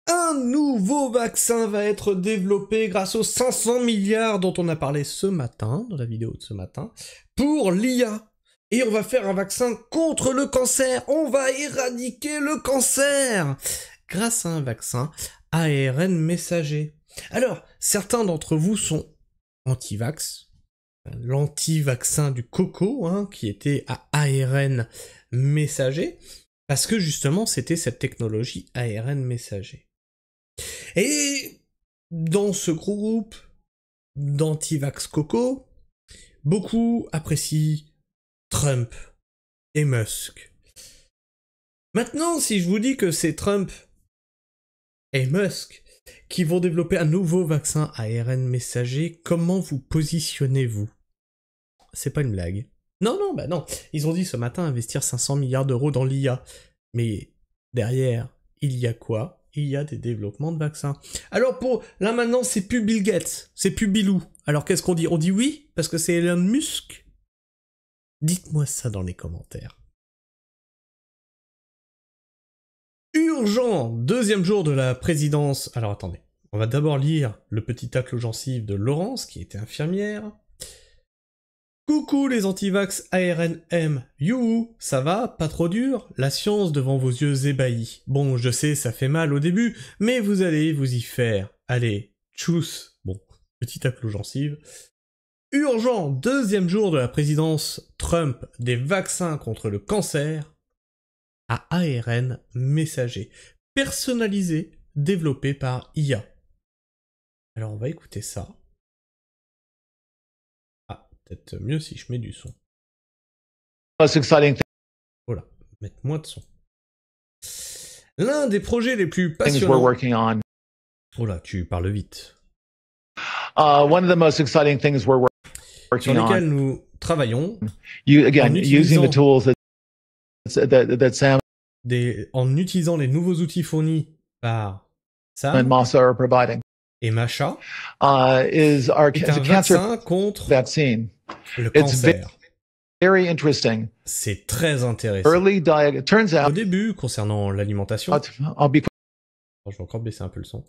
Un nouveau vaccin va être développé grâce aux 500 milliards dont on a parlé ce matin, dans la vidéo de ce matin, pour l'IA. Et on va faire un vaccin contre le cancer. On va éradiquer le cancer grâce à un vaccin ARN messager. Alors, certains d'entre vous sont anti-vax. L'anti-vaccin du coco, qui était à ARN messager, parce que justement c'était cette technologie ARN messager. Et dans ce groupe d'anti-vax coco, beaucoup apprécient Trump et Musk. Maintenant, si je vous dis que c'est Trump et Musk qui vont développer un nouveau vaccin ARN messager, comment vous positionnez-vous? C'est pas une blague. Non, bah non. Ils ont dit ce matin investir 500 milliards d'euros dans l'IA. Mais derrière, il y a quoi? Il y a des développements de vaccins. Alors là maintenant, c'est plus Bill Gates, c'est plus Bilou. Alors qu'est-ce qu'on dit? On dit oui, parce que c'est Elon Musk? Dites-moi ça dans les commentaires. Urgent, deuxième jour de la présidence. Alors attendez, on va d'abord lire le petit tacle aux gencives de Laurence, qui était infirmière. Coucou les antivax ARNM, youhou, ça va? Pas trop dur? La science devant vos yeux ébahis. Bon, je sais, ça fait mal au début, mais vous allez vous y faire. Allez, tchuss. Bon, petit tacle aux gencives. Urgent, deuxième jour de la présidence Trump des vaccins contre le cancer à ARN messager, personnalisé, développé par IA. Alors on va écouter ça. Peut-être mieux si je mets du son. Voilà, mettre moins de son. L'un des projets les plus passionnants. Oh là, tu parles vite. One of the most exciting things we're sur lesquels nous travaillons. En utilisant les nouveaux outils fournis par Sam et Masha, est un vaccin contre le cancer. C'est très intéressant. Au début, concernant l'alimentation, je vais encore baisser un peu le son.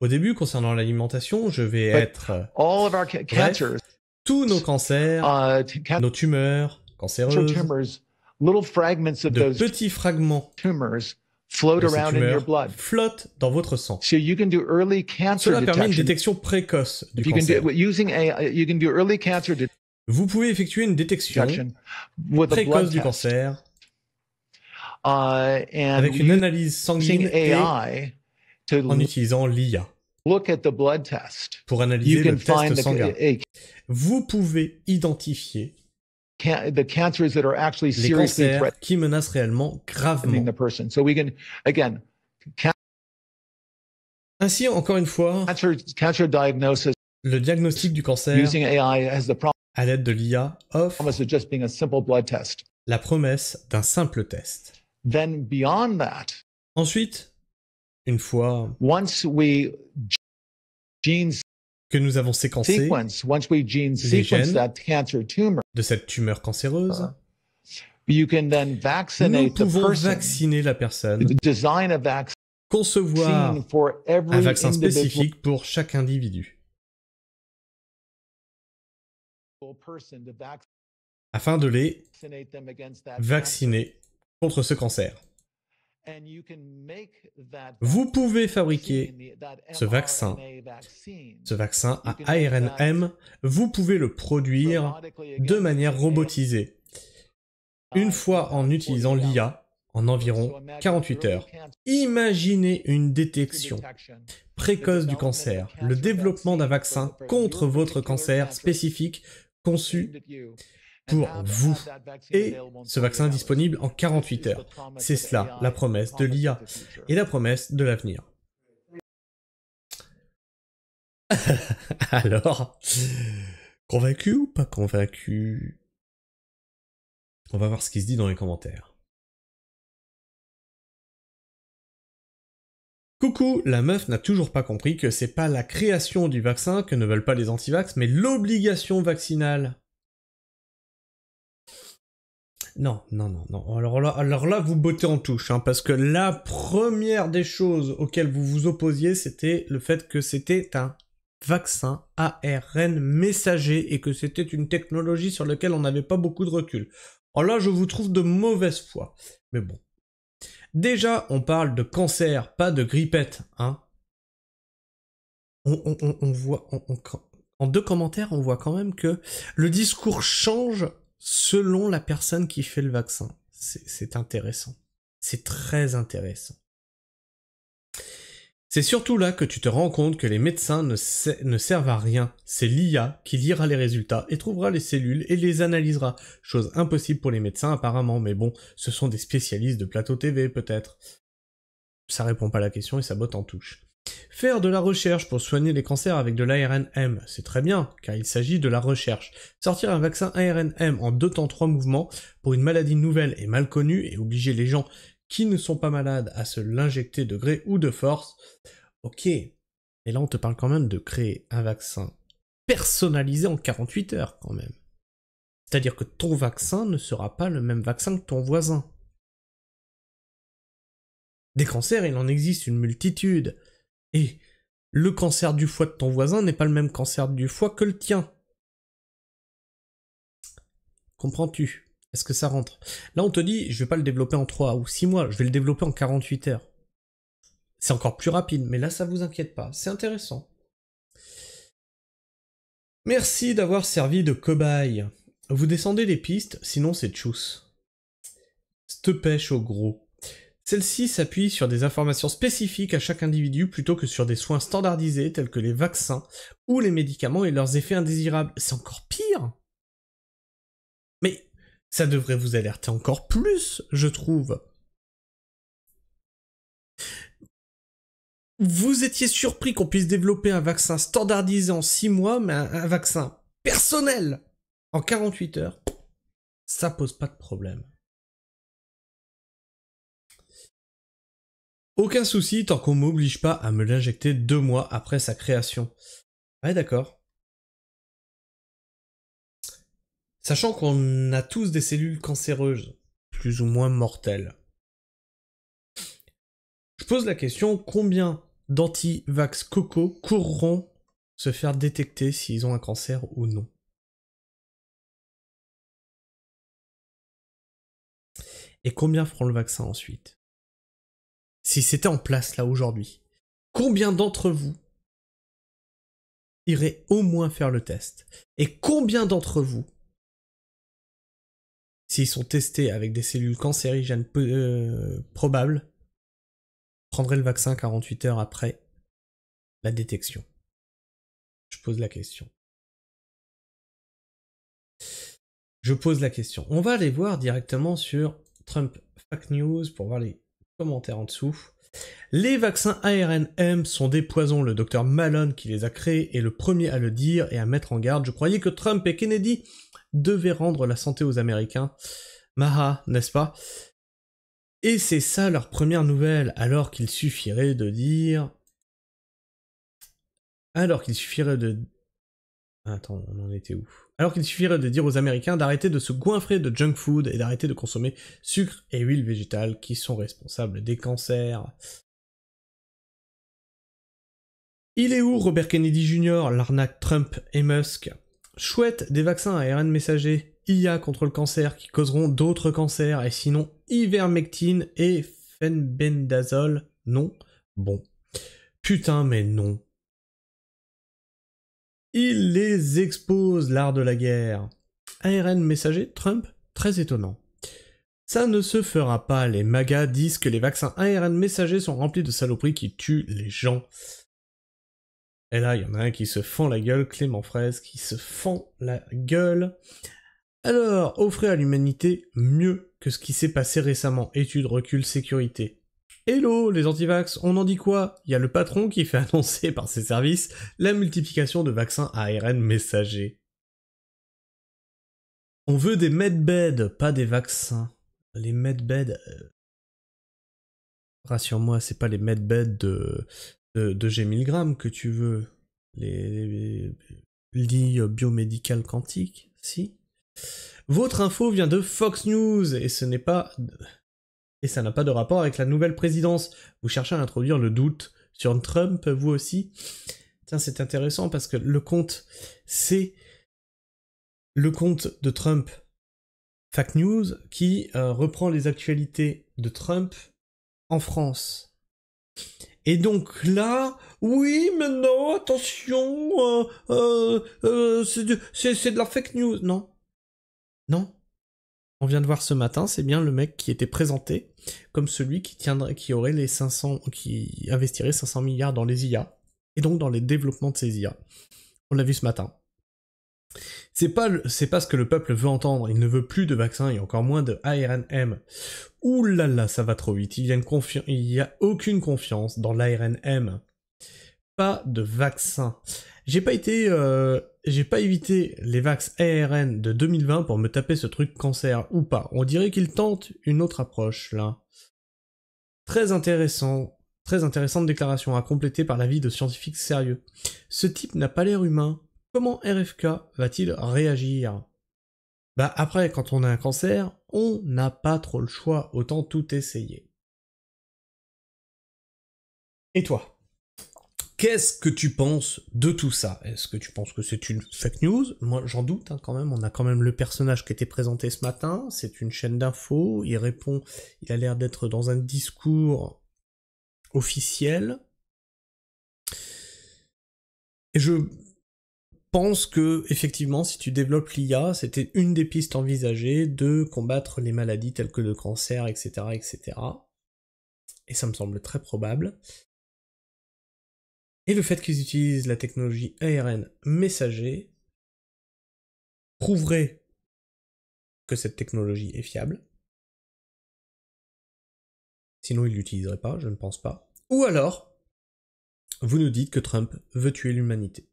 Au début, concernant l'alimentation, je vais être bref, tous nos cancers, nos tumeurs cancéreuses, de petits fragments de ces tumeurs flottent dans votre sang. Cela permet une détection précoce du cancer. Vous pouvez effectuer une détection précoce du cancer avec une analyse sanguine et en utilisant l'IA pour analyser le test sanguin. Vous pouvez identifier les cancers qui menacent réellement gravement. Ainsi, encore une fois, le diagnostic du cancer à l'aide de l'IA offre la promesse d'un simple test. Ensuite, une fois que nous avons séquencé les gènes de cette tumeur cancéreuse, nous pouvons vacciner la personne, concevoir un vaccin spécifique pour chaque individu, afin de les vacciner contre ce cancer. Vous pouvez fabriquer ce vaccin à ARNM, vous pouvez le produire de manière robotisée, une fois en utilisant l'IA, en environ 48 heures. Imaginez une détection précoce du cancer, le développement d'un vaccin contre votre cancer spécifique conçu pour vous, et ce vaccin disponible en 48 heures. C'est cela, la promesse de l'IA, et la promesse de l'avenir. Alors, convaincu ou pas convaincu? On va voir ce qui se dit dans les commentaires. Coucou, la meuf n'a toujours pas compris que c'est pas la création du vaccin que ne veulent pas les antivax, mais l'obligation vaccinale. Non, non, non, non. Alors là, vous bottez en touche, hein, parce que la première des choses auxquelles vous vous opposiez, c'était le fait que c'était un vaccin ARN messager et que c'était une technologie sur laquelle on n'avait pas beaucoup de recul. Alors là, je vous trouve de mauvaise foi. Mais bon. Déjà, on parle de cancer, pas de grippette, hein. On voit... en 2 commentaires, on voit quand même que le discours change selon la personne qui fait le vaccin. C'est intéressant. C'est très intéressant. C'est surtout là que tu te rends compte que les médecins ne servent à rien. C'est l'IA qui lira les résultats et trouvera les cellules et les analysera. Chose impossible pour les médecins apparemment, mais bon, ce sont des spécialistes de plateau TV peut-être. Ça répond pas à la question et ça botte en touche. Faire de la recherche pour soigner les cancers avec de l'ARN-M, c'est très bien, car il s'agit de la recherche. Sortir un vaccin ARN-M en 2 temps 3 mouvements pour une maladie nouvelle et mal connue et obliger les gens qui ne sont pas malades à se l'injecter de gré ou de force, ok. Et là on te parle quand même de créer un vaccin personnalisé en 48 heures quand même. C'est-à-dire que ton vaccin ne sera pas le même vaccin que ton voisin. Des cancers, il en existe une multitude. Et le cancer du foie de ton voisin n'est pas le même cancer du foie que le tien. Comprends-tu? Est-ce que ça rentre? Là, on te dit, je vais pas le développer en 3 ou 6 mois, je vais le développer en 48 heures. C'est encore plus rapide, mais là, ça vous inquiète pas. C'est intéressant. Merci d'avoir servi de cobaye. Vous descendez les pistes, sinon c'est tchous. C'te pêche au gros. Celle-ci s'appuie sur des informations spécifiques à chaque individu plutôt que sur des soins standardisés tels que les vaccins ou les médicaments et leurs effets indésirables. C'est encore pire. Mais ça devrait vous alerter encore plus, je trouve. Vous étiez surpris qu'on puisse développer un vaccin standardisé en 6 mois, mais un vaccin personnel en 48 heures, ça pose pas de problème. Aucun souci tant qu'on m'oblige pas à me l'injecter 2 mois après sa création. Ouais, d'accord. Sachant qu'on a tous des cellules cancéreuses, plus ou moins mortelles. Je pose la question, combien d'anti-vax coco courront se faire détecter s'ils ont un cancer ou non? Et combien feront le vaccin ensuite? Si c'était en place là aujourd'hui, combien d'entre vous iraient au moins faire le test? Et combien d'entre vous, s'ils sont testés avec des cellules cancérigènes probables, prendraient le vaccin 48 heures après la détection? Je pose la question. On va aller voir directement sur Trump Fact News pour voir les commentaires en dessous. Les vaccins ARN-M sont des poisons. Le docteur Malone qui les a créés est le premier à le dire et à mettre en garde. Je croyais que Trump et Kennedy devaient rendre la santé aux Américains. Maha, n'est-ce pas? Et c'est ça leur première nouvelle, alors qu'il suffirait de dire... Alors qu'il suffirait de dire aux Américains d'arrêter de se goinfrer de junk food et d'arrêter de consommer sucre et huile végétale qui sont responsables des cancers. Il est où Robert Kennedy Jr., l'arnaque Trump et Musk? Chouette, des vaccins à ARN messager, IA contre le cancer qui causeront d'autres cancers, et sinon ivermectine et fenbendazole, non? Bon. Putain mais non. Il les expose, l'art de la guerre. ARN messager, Trump, très étonnant. Ça ne se fera pas, les magas disent que les vaccins ARN messagers sont remplis de saloperies qui tuent les gens. Et là, il y en a un qui se fend la gueule, Clément Fraise, qui se fend la gueule. Alors, offrez à l'humanité mieux que ce qui s'est passé récemment. Études, recul, sécurité. Hello les antivax, on en dit quoi? Il y a le patron qui fait annoncer par ses services la multiplication de vaccins ARN messagers. On veut des medbeds, pas des vaccins. Les medbeds... Rassure-moi, c'est pas les medbeds de G1000 que tu veux. Les lits biomédicales quantiques, si? Votre info vient de Fox News, et ce n'est pas... Et ça n'a pas de rapport avec la nouvelle présidence. Vous cherchez à introduire le doute sur Trump, vous aussi? Tiens, c'est intéressant parce que le compte, c'est le compte de Trump, Fake News, qui reprend les actualités de Trump en France. Et donc là, oui, mais non, attention, c'est de la fake news. Non. Non. On vient de voir ce matin, c'est bien le mec qui était présenté comme celui qui aurait les 500, qui investirait 500 milliards dans les IA, et donc dans les développements de ces IA. On l'a vu ce matin. C'est pas ce que le peuple veut entendre, il ne veut plus de vaccins et encore moins de ARNM. Ouh là là, ça va trop vite, il y a aucune confiance dans l'ARNM. Pas de vaccin. J'ai pas évité les vax ARN de 2020 pour me taper ce truc cancer, ou pas. On dirait qu'il tente une autre approche, là. Très intéressante déclaration à compléter par l'avis de scientifiques sérieux. Ce type n'a pas l'air humain. Comment RFK va-t-il réagir? Bah après, quand on a un cancer, on n'a pas trop le choix, autant tout essayer. Et toi? Qu'est-ce que tu penses de tout ça? Est-ce que tu penses que c'est une fake news? Moi, j'en doute quand même. On a quand même le personnage qui était présenté ce matin. C'est une chaîne d'infos. Il répond. Il a l'air d'être dans un discours officiel. Et je pense que, effectivement, si tu développes l'IA, c'était une des pistes envisagées de combattre les maladies telles que le cancer, etc., etc. Et ça me semble très probable. Et le fait qu'ils utilisent la technologie ARN messager prouverait que cette technologie est fiable. Sinon, ils ne l'utiliseraient pas, je ne pense pas. Ou alors, vous nous dites que Trump veut tuer l'humanité.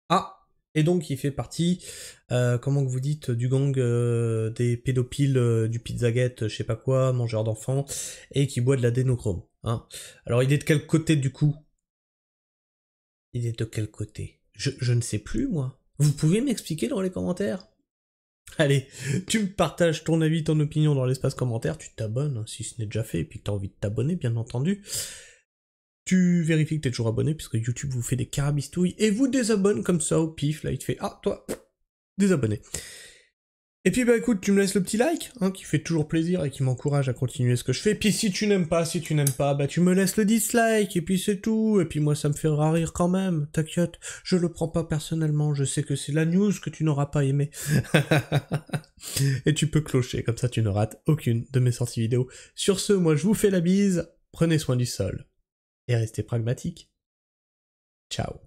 Ah, et donc il fait partie, comment que vous dites, du gang des pédophiles du Pizzagate, je sais pas quoi, mangeurs d'enfants, et qui boit de l'adénochrome. Hein. Alors il est de quel côté du coup? Il est de quel côté? Je ne sais plus, moi. Vous pouvez m'expliquer dans les commentaires? Allez, tu me partages ton avis, ton opinion dans l'espace commentaire, tu t'abonnes, si ce n'est déjà fait, et puis que tu as envie de t'abonner, bien entendu. Tu vérifies que t'es toujours abonné, puisque YouTube vous fait des carabistouilles, et vous désabonne comme ça au pif, là il te fait « Ah, toi, désabonné ». Et puis bah écoute, tu me laisses le petit like, hein, qui fait toujours plaisir et qui m'encourage à continuer ce que je fais. Puis si tu n'aimes pas, bah tu me laisses le dislike, et puis c'est tout. Et puis moi ça me fera rire quand même, t'inquiète, je le prends pas personnellement, je sais que c'est la news que tu n'auras pas aimé. Et tu peux clocher, comme ça tu ne rates aucune de mes sorties vidéo. Sur ce, moi je vous fais la bise, prenez soin du sol, et restez pragmatiques. Ciao.